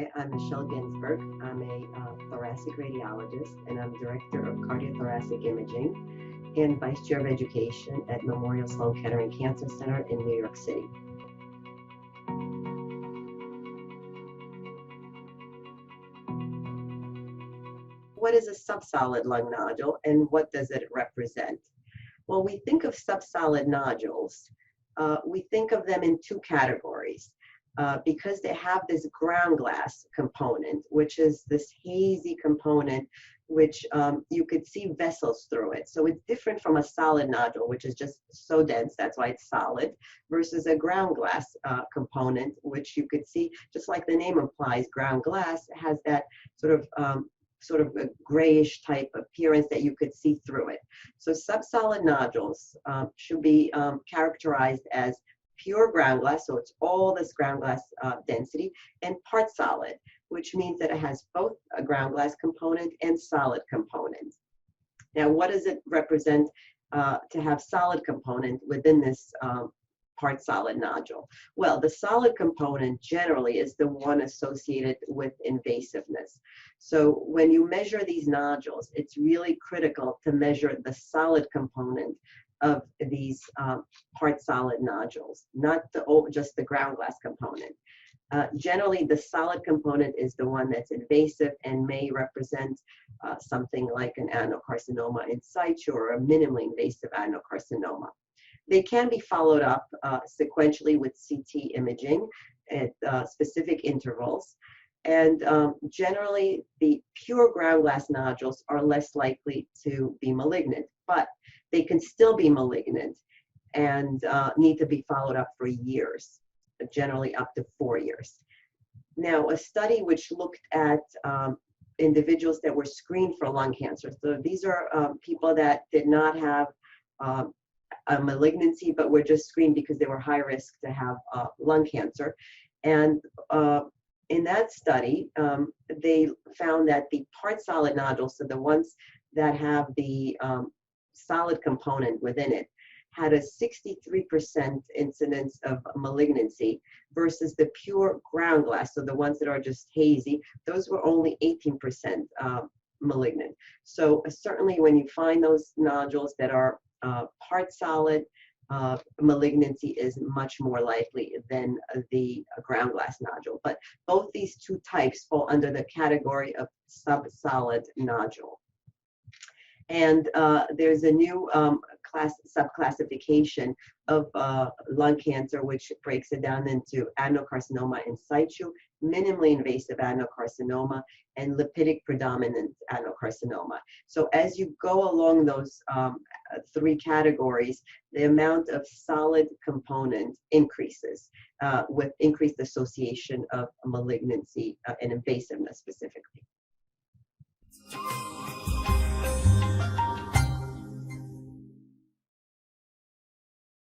Hi, I'm Michelle Ginsberg. I'm a thoracic radiologist, and I'm Director of Cardiothoracic Imaging and Vice Chair of Education at Memorial Sloan Kettering Cancer Center in New York City. What is a subsolid lung nodule, and what does it represent? When we think of subsolid nodules, we think of them in two categories. Because they have this ground glass component, which is this hazy component, which you could see vessels through it. So it's different from a solid nodule, which is just so dense, that's why it's solid, versus a ground glass component, which you could see, just like the name implies, ground glass has that sort of a grayish type appearance that you could see through it. So subsolid nodules should be characterized as pure ground glass, so it's all this ground glass density, and part solid, which means that it has both a ground glass component and solid component. Now, what does it represent to have solid component within this part solid nodule? Well, the solid component generally is the one associated with invasiveness. So when you measure these nodules, it's really critical to measure the solid component of these part solid nodules, not just the ground glass component. Generally, the solid component is the one that's invasive and may represent something like an adenocarcinoma in situ or a minimally invasive adenocarcinoma. They can be followed up sequentially with CT imaging at specific intervals. And generally, the pure ground glass nodules are less likely to be malignant, but they can still be malignant and need to be followed up for years, generally up to 4 years. Now, a study which looked at individuals that were screened for lung cancer. So these are people that did not have a malignancy, but were just screened because they were high risk to have lung cancer. And in that study, they found that the part solid nodules, so the ones that have the solid component within it, had a 63% incidence of malignancy versus the pure ground glass, so the ones that are just hazy, those were only 18% malignant. So certainly when you find those nodules that are part solid, malignancy is much more likely than the ground glass nodule. But both these two types fall under the category of subsolid nodule. And there's a new subclassification of lung cancer, which breaks it down into adenocarcinoma in situ, minimally invasive adenocarcinoma, and lipidic predominant adenocarcinoma. So as you go along those three categories, the amount of solid component increases with increased association of malignancy and invasiveness specifically.